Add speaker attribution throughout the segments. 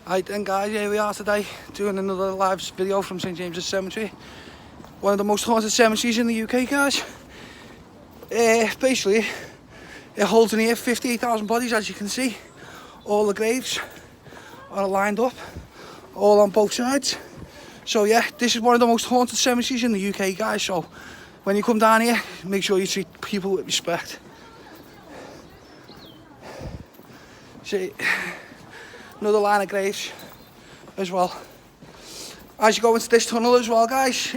Speaker 1: Right then guys, here we are today doing another live video from St James's Cemetery. One of the most haunted cemeteries in the UK, guys. Basically, it holds in here 58,000 bodies, as you can see. All the graves are lined up, all on both sides. So yeah, this is one of the most haunted cemeteries in the UK, guys. So when you come down here, make sure you treat people with respect. See, another line of graves as well. As you go into this tunnel as well, guys,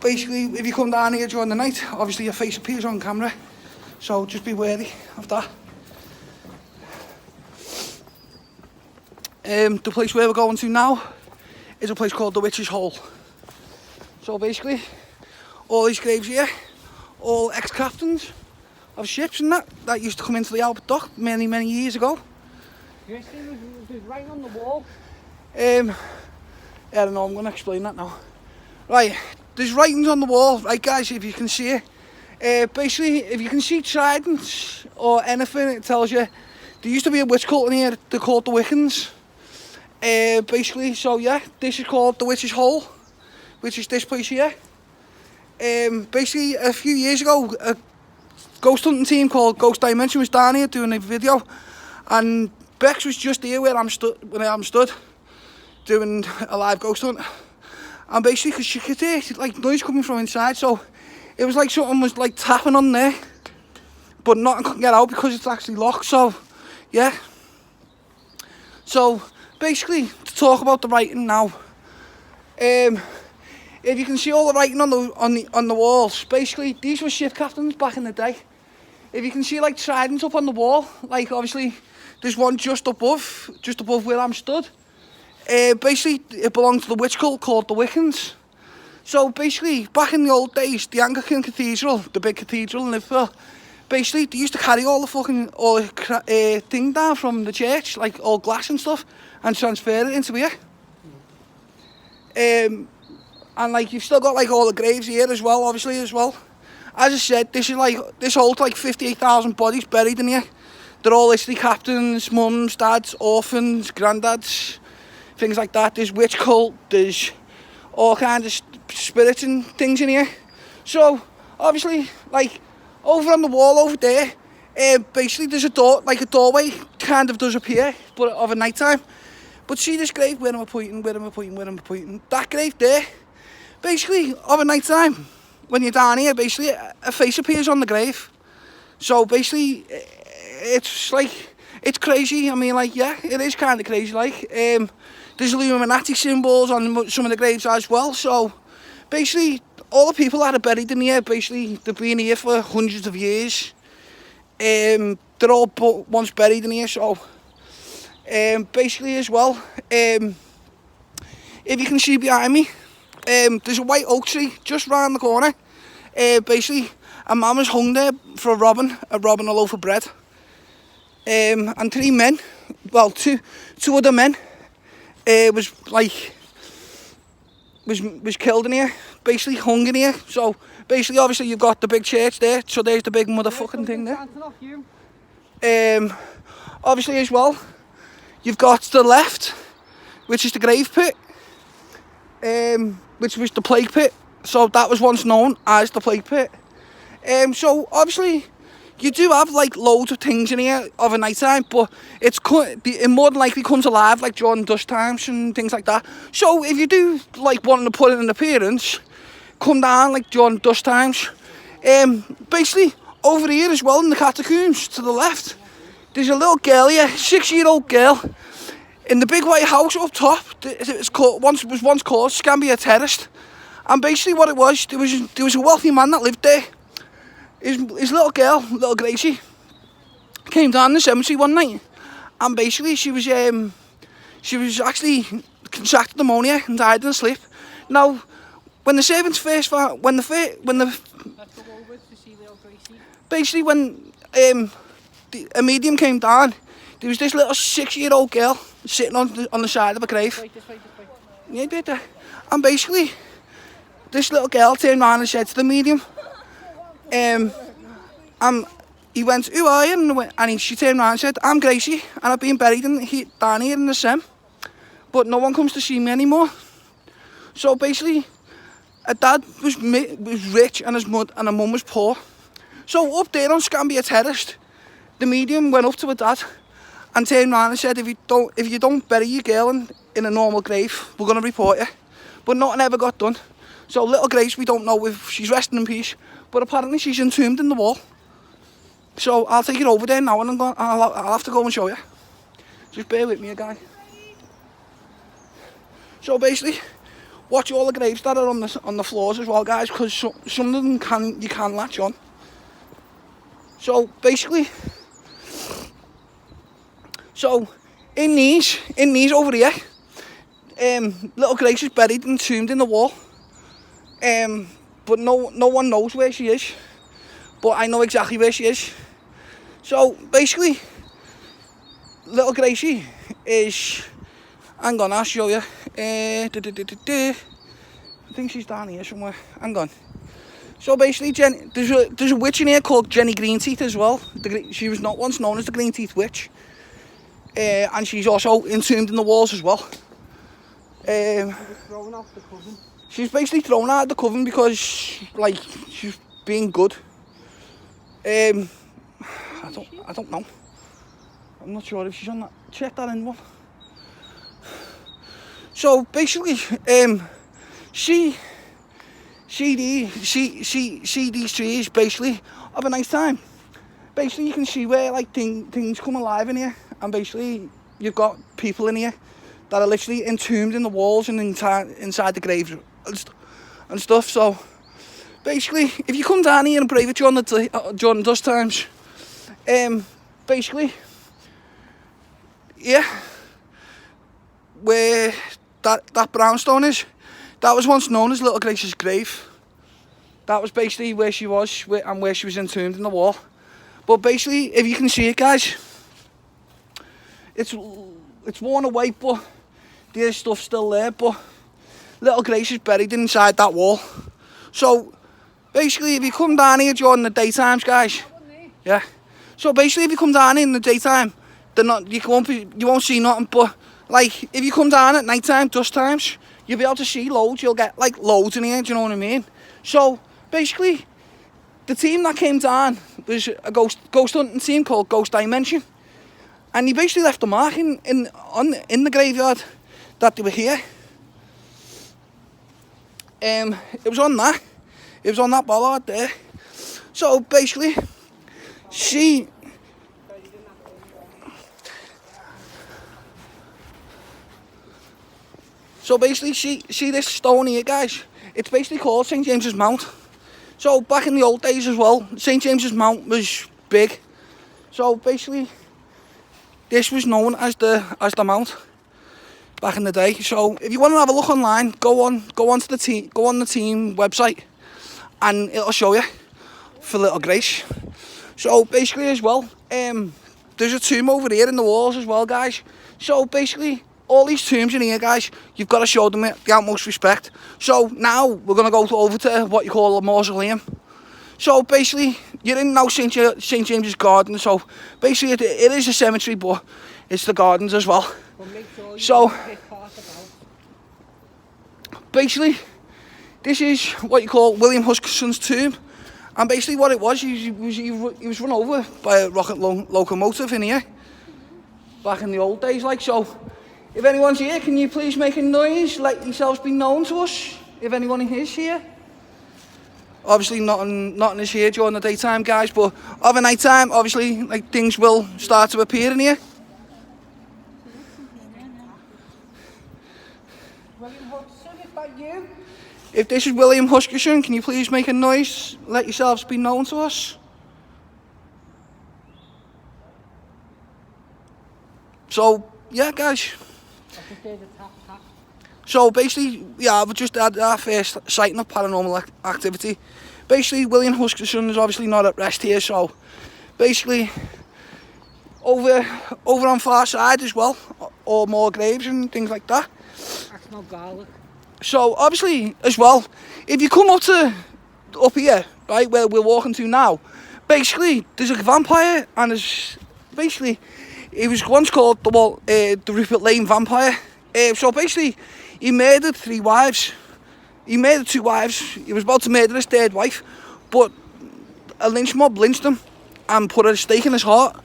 Speaker 1: basically if you come down here during the night, obviously your face appears on camera, so just be wary of that. The place where we're going to now is a place called the Witch's Hole. So basically, all these graves here, all ex-captains of ships and that used to come into the Albert Dock many years ago.
Speaker 2: You see there's writing on the wall?
Speaker 1: I don't know, I'm going to explain that now. Right, there's writings on the wall, right guys, if you can see it. Basically, if you can see tridents or anything, it tells you there used to be a witch cult in here, they're called the Wiccans. Basically, so yeah, this is called the Witch's Hole, which is this place here. Basically, a few years ago, a ghost hunting team called Ghost Dimension was down here doing a video, and Bex was just here where I'm stood doing a live ghost hunt, and basically because she could hear like noise coming from inside, so it was like something was like tapping on there, but nothing could get out because it's actually locked. So yeah, so basically to talk about the writing now, if you can see all the writing on the walls, basically these were ship captains back in the day. If you can see like tridents up on the wall, like obviously there's one just above where I'm stood. Basically, it belonged to the witch cult called the Wiccans. So basically, back in the old days, the Anglican Cathedral, the big cathedral in Liverpool, basically they used to carry all the thing down from the church, like all glass and stuff, and transfer it into here. And like you've still got like all the graves here as well, obviously as well. As I said, this holds like 58,000 bodies buried in here. They're all literally captains, mums, dads, orphans, granddads, things like that. There's witch cult, there's all kinds of spirits and things in here. So obviously, like over on the wall over there, basically there's a door, like a doorway kind of does appear, but of a night time. But see this grave, where am I pointing? That grave there, basically of a night time, when you're down here, basically a face appears on the grave. So basically, it's like, it's crazy. I mean, like, yeah, it is kind of crazy. Like, there's Illuminati symbols on some of the graves as well. So basically, all the people that are buried in here, basically, they've been here for hundreds of years. They're all once buried in here. So basically, as well, if you can see behind me, there's a white oak tree just round the corner. Basically, a man was hung there for robbing a loaf of bread. And three men, well, two other men, was killed in here, basically hung in here. So basically, obviously, you've got the big church there. So there's the big motherfucking thing there. Obviously, as well, you've got to the left, which is the grave pit, which was the plague pit. So that was once known as the plague pit. So obviously, you do have like loads of things in here of a night time, but it more than likely comes alive like during dusk times and things like that. So if you do like wanting to put in an appearance, come down like during dusk times. Basically over here as well in the catacombs to the left, there's a little girl here, 6-year-old girl, in the big white house up top. It was once called Scambia Terrace, and basically what it was, there was a wealthy man that lived there. His little girl, little Gracie, came down the cemetery one night, and basically she was actually contracted pneumonia and died in her sleep. Now, when the servants first found, basically when a medium came down, there was this little 6-year-old girl sitting on the side of a grave. Yeah, better. And basically, this little girl turned around and said to the medium, he went, "Who are you?" She turned around and said, "I'm Gracie, and I've been buried down here in the Sem, but no one comes to see me anymore." So basically, her dad was rich and her mum was poor. So up there on Scambia Terrace, the medium went up to her dad and turned around and said, if you don't bury your girl in a normal grave, we're going to report you. But nothing ever got done. So little Grace, we don't know if she's resting in peace, but apparently she's entombed in the wall. So I'll take it over there now and I'll have to go and show you. Just bear with me, guy. So basically, watch all the graves that are on the floors as well, guys, because some of them you can latch on. So basically, in these over here, little Grace is buried and entombed in the wall. But no one knows where she is. But I know exactly where she is. So basically, little Gracie is. Hang on, I'll show you. I think she's down here somewhere. Hang on. So basically, there's a witch in here called Jenny Greenteeth as well. She was not once known as the Greenteeth Witch. And she's also entombed in the walls as well.
Speaker 2: Thrown out the coven.
Speaker 1: She's basically thrown out of the coven because, she's being good. I don't know. I'm not sure if she's on that. Check that in one. So basically, see these trees basically have a nice time. Basically, you can see where things come alive in here, and basically you've got people in here that are literally entombed in the walls and inside the graves and stuff. So basically, if you come down here and brave it during the dust times, basically, yeah, where that brownstone is, that was once known as Little Grace's grave. That was basically where she was and where she was entombed in the wall. But basically, if you can see it, guys, it's worn away, but there's stuff still there. But Little Grace is buried inside that wall. So basically, if you come down here during the daytimes, guys, yeah. So basically, if you come down here in the daytime, you won't see nothing. But if you come down at night time, dust times, you'll be able to see loads. You'll get loads in here. Do you know what I mean? So basically, the team that came down was a ghost hunting team called Ghost Dimension, and he basically left a mark in the graveyard that they were here. It was on that bollard there. So basically, see this stone here, guys. It's basically called St. James's Mount. So back in the old days as well, St. James's Mount was big. So basically, this was known as the Mount back in the day. So if you want to have a look online, go on the team website, and it'll show you for Little Grace. So basically as well, there's a tomb over here in the walls as well, guys. So basically, all these tombs in here, guys, you've got to show them the utmost respect. So now we're going to go over to what you call a mausoleum. So basically, you're in now St. James's Garden. So basically, it is a cemetery, but it's the gardens as well.
Speaker 2: But make sure you
Speaker 1: So
Speaker 2: pick part about.
Speaker 1: basically, this is what you call William Huskisson's tomb. And basically what it was, he was run over by a rocket locomotive in here. Back in the old days, so. If anyone's here, can you please make a noise? Let yourselves be known to us. If anyone is here. Obviously, nothing is here during the daytime, guys. But over night time, obviously, things will start to appear in here.
Speaker 2: William Hudson, is that you?
Speaker 1: If this is William Huskisson, can you please make a noise? Let yourselves be known to us. So, yeah, guys. So basically, yeah, we just had our first sighting of paranormal activity. Basically, William Huskisson is obviously not at rest here, so basically, over on far side as well, or more graves and things like that.
Speaker 2: That's no garlic.
Speaker 1: So obviously, as well, if you come up here, right, where we're walking to now, basically, there's a vampire, and there's basically, he was once called the Rupert Lane Vampire. So basically, he murdered 3 wives. He murdered 2 wives. He was about to murder his 3rd wife, but a lynch mob lynched him and put a stake in his heart.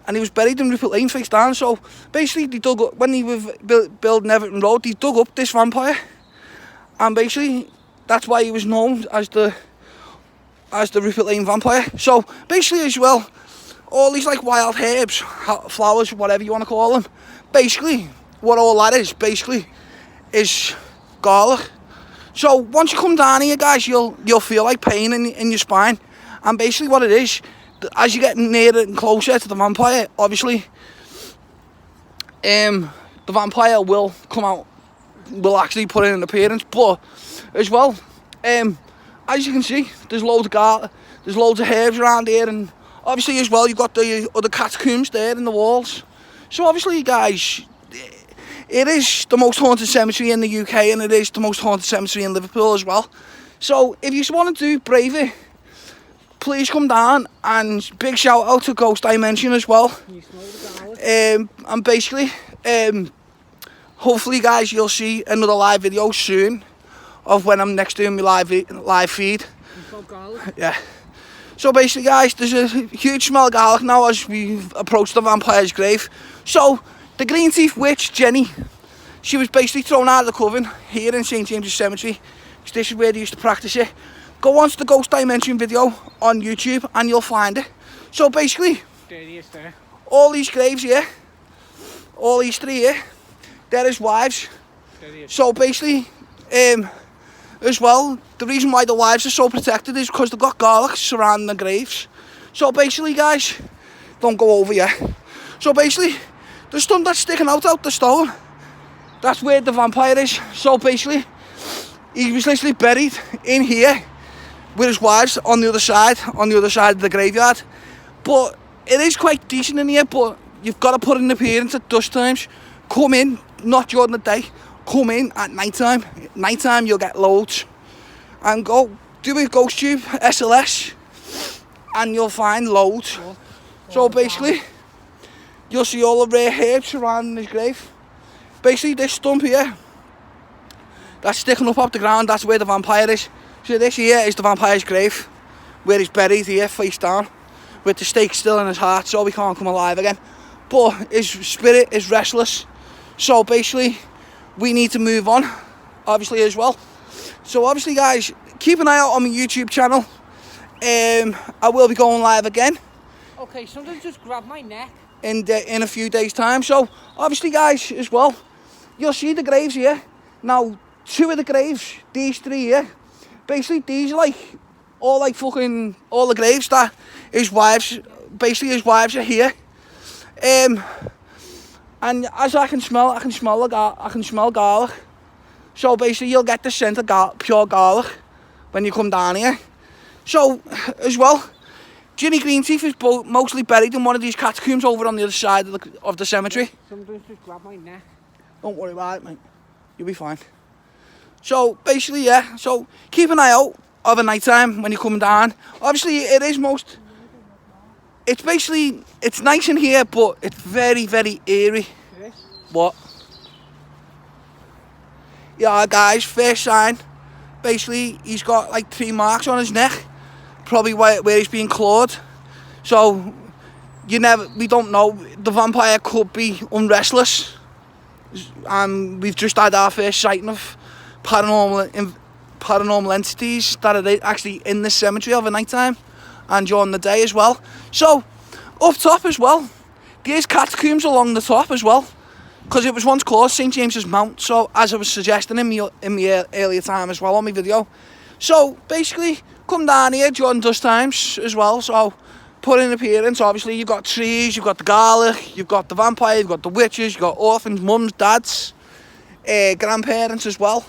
Speaker 1: And he was buried in Rupert Lane face down. So basically, they dug up, when he was building Everton Road, they dug up this vampire. And basically, that's why he was known as the Rupert Lane Vampire. So basically as well, all these like wild herbs, flowers, whatever you want to call them, basically, what all that is, basically, is garlic. So once you come down here, guys, you'll feel like pain in your spine. And basically what it is, as you get nearer and closer to the vampire, obviously, the vampire will come out, will actually put in an appearance. But as well, as you can see, there's loads of garlic, there's loads of herbs around here, and obviously as well, you've got the other catacombs there in the walls. So obviously, guys, it is the most haunted cemetery in the UK, and it is the most haunted cemetery in Liverpool as well. So if you want to do brave it, please come down, and big shout out to Ghost Dimension as well.
Speaker 2: You smell the garlic?
Speaker 1: And basically, hopefully guys, you'll see another live video soon of when I'm next doing my live feed.
Speaker 2: You smell garlic?
Speaker 1: Yeah. So basically guys, there's a huge smell of garlic now as we approach the vampire's grave. So the Green Teeth Witch, Jenny, she was basically thrown out of the coven here in St James's Cemetery. This is where they used to practice it. Go on to the Ghost Dimension video on YouTube and you'll find it. So basically,
Speaker 2: There he is there.
Speaker 1: all these graves here, all these 3 here, they're his wives.
Speaker 2: There he is.
Speaker 1: So basically, as well, the reason why the wives are so protected is because they've got garlic surrounding the graves. So basically, guys, don't go over yet. So basically, the stump that's sticking out the stone, that's where the vampire is. So basically, he was literally buried in here with his wives on the other side of the graveyard. But it is quite decent in here, but you've got to put in an appearance at dusk times. Come in, not during the day. Come in at night time. Night time you'll get loads. And go do a ghost tube, SLS, and you'll find loads. So basically, you'll see all the rare herbs surrounding his grave. Basically, this stump here, that's sticking up off the ground, that's where the vampire is. So this here is the vampire's grave, where he's buried here, face down, with the stake still in his heart, so he can't come alive again. But his spirit is restless. So basically, we need to move on, obviously, as well. So obviously, guys, keep an eye out on my YouTube channel. I will be going live again
Speaker 2: Okay, somebody just grabbed my neck.
Speaker 1: in a few days' time. So obviously, guys, as well, you'll see the graves here. Now, 2 of the graves, these 3 here, basically these are all the graves that his wives are here. And as I can smell garlic. So basically you'll get the scent of pure garlic when you come down here. So as well, Ginny Greenteeth is mostly buried in one of these catacombs over on the other side of the cemetery.
Speaker 2: Somebody just grabbed my neck.
Speaker 1: Don't worry about it, mate. You'll be fine. So basically, yeah. So keep an eye out of a night time when you're coming down. Obviously, it's nice in here, but it's very, very eerie.
Speaker 2: Yes.
Speaker 1: What? Yeah, guys, first sign. Basically, he's got like 3 marks on his neck, probably where he's being clawed. So we don't know. The vampire could be unrestless. We've just had our first sighting of paranormal entities that are actually in the cemetery of a night time and during the day as well. So up top as well, there's catacombs along the top as well, because it was once called St James's Mount, so as I was suggesting in my earlier time as well on my video. So basically, come down here during dusk times as well, so put in an appearance. Obviously, you've got trees, you've got the garlic, you've got the vampire, you've got the witches, you've got orphans, mums, dads, grandparents as well.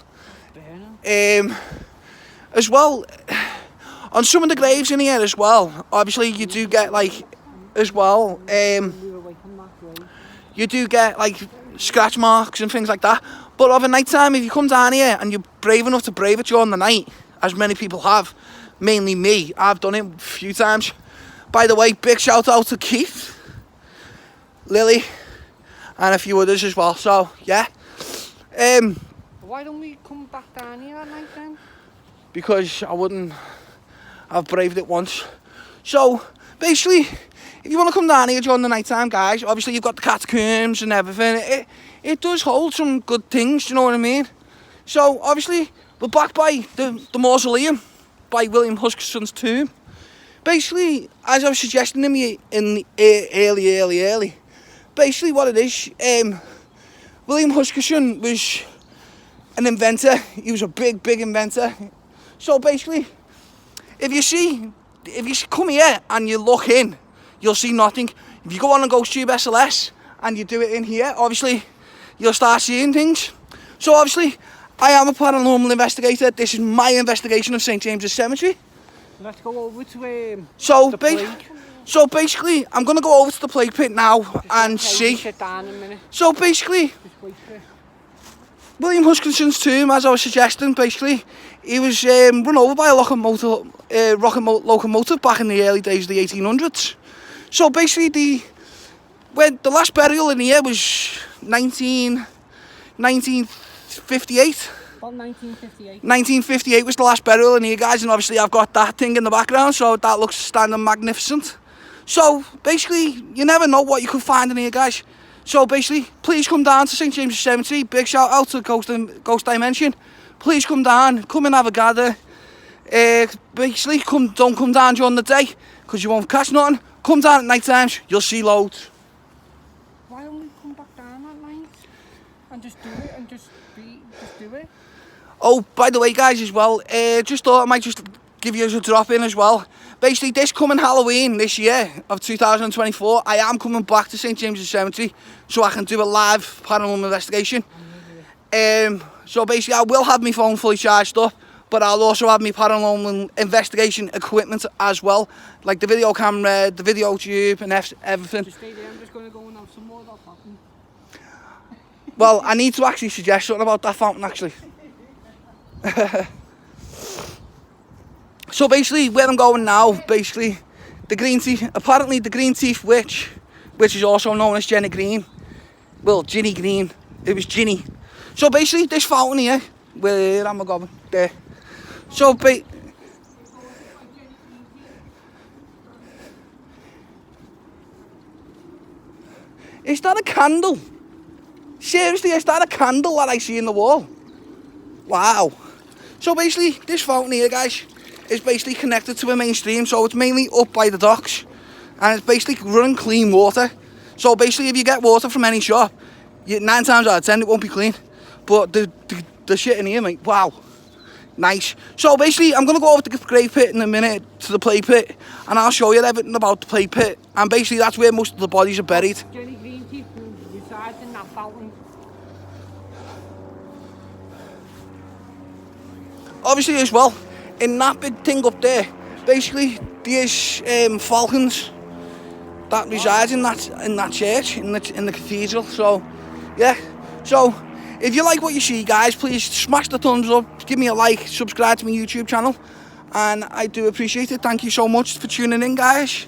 Speaker 1: As well, on some of the graves in here as well, obviously you do get you do get like scratch marks and things like that. But of a night time, if you come down here and you're brave enough to brave it during the night, as many people have, mainly me, I've done it a few times, By the way, big shout out to Keith, Lily, and a few others as well. So yeah,
Speaker 2: Why don't we come back down here at night then?
Speaker 1: because I wouldn't have braved it once. So basically, if you want to come down here during the night time, guys, obviously you've got the catacombs and everything. It does hold some good things, do you know what I mean? So obviously we're back by the mausoleum, by William Huskisson's tomb. Basically, as I was suggesting to me in the early, basically what it is, William Huskisson was an inventor. He was a big inventor. So basically, if you come here and you look in, you'll see nothing. If you go on a GhostTube SLS and you do it in here, obviously you'll start seeing things. So obviously, I am a paranormal investigator. This is my investigation of St James's Cemetery.
Speaker 2: Let's go over to
Speaker 1: So,
Speaker 2: the plague.
Speaker 1: so basically, I'm going to go over to the plague pit now and
Speaker 2: Okay,
Speaker 1: see.
Speaker 2: Sit down a minute.
Speaker 1: So basically,
Speaker 2: Just wait for it.
Speaker 1: William Huskisson's tomb, as I was suggesting, basically, he was run over by a locomotive back in the early days of the 1800s. So basically, when the last burial in here was 1958.
Speaker 2: About 1958.
Speaker 1: 1958 was the last burial in here, guys, and obviously I've got that thing in the background, so that looks standing magnificent. So basically, you never know what you could find in here, guys. So basically, please come down to St James's Cemetery. Big shout out to Ghost Dimension. Please come down, come and have a gather. Basically, don't come down during the day because you won't catch nothing. Come down at night times, you'll see loads.
Speaker 2: Why don't we come back down at night and just do it and just do it?
Speaker 1: Oh, by the way, guys, as well, just thought I might just give you a drop in as well. Basically, this coming Halloween this year of 2024, I am coming back to St James's Cemetery so I can do a live paranormal investigation. So basically, I will have my phone fully charged up, but I'll also have my paranormal investigation equipment as well, like the video camera, the video tube, and everything.
Speaker 2: Just stay there. I'm just going to go and have some more of that fountain.
Speaker 1: Well, I need to actually suggest something about that fountain, actually. So basically, where I'm going now, basically, apparently the Green Teeth Witch, which is also known as Jenny Green. Well, Ginny Green. It was Ginny. So basically, this fountain here, where am I going? There. So is that a candle? Seriously, is that a candle that I see in the wall? Wow. So basically, this fountain here, guys, is basically connected to a main stream, so it's mainly up by the docks, and it's basically running clean water. So basically, if you get water from any shop, 9 times out of 10 it won't be clean. But the shit in here, mate, wow, nice. So basically, I'm gonna go over to the grave pit in a minute, to the plague pit, and I'll show you everything about the plague pit. And basically, that's where most of the bodies are buried.
Speaker 2: Jenny Green Teeth resides in that fountain.
Speaker 1: Obviously, as well, in that big thing up there, basically, there's falcons that reside in that church, in the cathedral. So, yeah. So, if you like what you see, guys, please smash the thumbs up, give me a like, subscribe to my YouTube channel, and I do appreciate it. Thank you so much for tuning in, guys.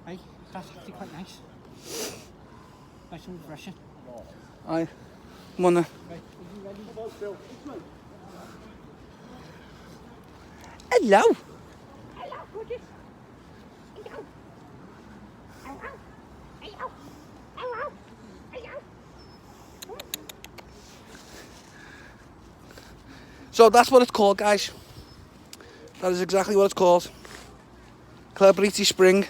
Speaker 2: Hey, that's actually quite nice. Nice and refreshing.
Speaker 1: Aye. Come on then.
Speaker 2: Right, are you ready?
Speaker 1: Hello.
Speaker 3: Hello, gorgeous. Hello. Hello. Hello. Hello. Hello.
Speaker 1: So that's what it's called, guys. That is exactly what it's called. Celebrity Spring.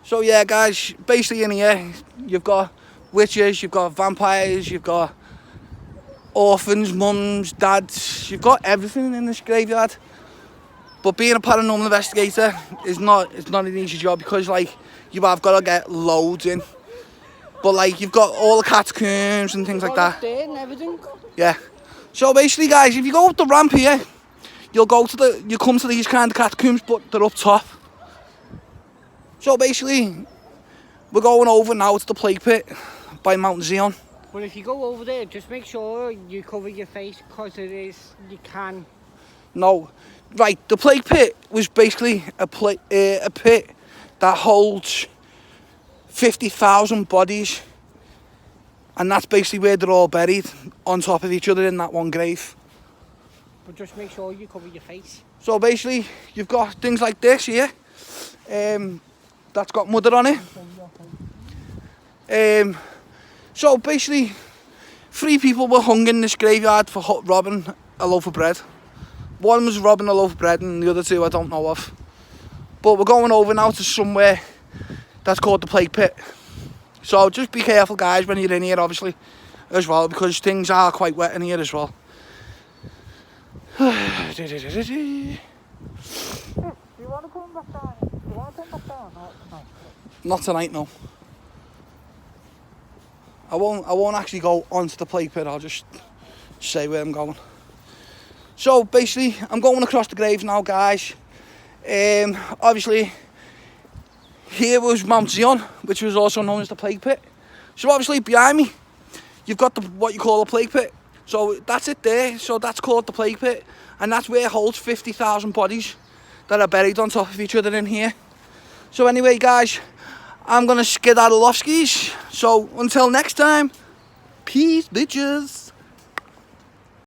Speaker 1: So yeah, guys, basically in here, you've got witches, you've got vampires, you've got orphans, mums, dads, you've got everything in this graveyard. But being a paranormal investigator is not an easy job, because like you have got to get loads in. But like you've got all the catacombs and things like that.
Speaker 2: There and everything.
Speaker 1: Yeah. So basically, guys, if you go up the ramp here, you come to these kind of catacombs, but they're up top. So basically, we're going over now to the plague pit by Mount Zion.
Speaker 2: But if you go over there, just make sure you cover your face, because you can.
Speaker 1: No, right, the plague pit was basically a pit that holds 50,000 bodies, and that's basically where they're all buried on top of each other in that one grave.
Speaker 2: But just make sure you cover your face.
Speaker 1: So basically, you've got things like this here, that's got mother on it. So basically, 3 people were hung in this graveyard for robbing a loaf of bread. One was robbing a loaf of bread and the other 2 I don't know of. But we're going over now to somewhere that's called the plague pit. So just be careful, guys, when you're in here, obviously, as well, because things are quite wet in here as well.
Speaker 2: Do you want to come back down? Do you want to come back down? No.
Speaker 1: Not tonight, no. I won't actually go onto the plague pit, I'll just say where I'm going. So basically, I'm going across the graves now, guys. Obviously, here was Mount Zion, which was also known as the plague pit. So obviously behind me, you've got what you call a plague pit. So that's it there, so that's called the plague pit. And that's where it holds 50,000 bodies that are buried on top of each other in here. So anyway, guys, I'm gonna skedaddle off skis. So until next time, peace, bitches.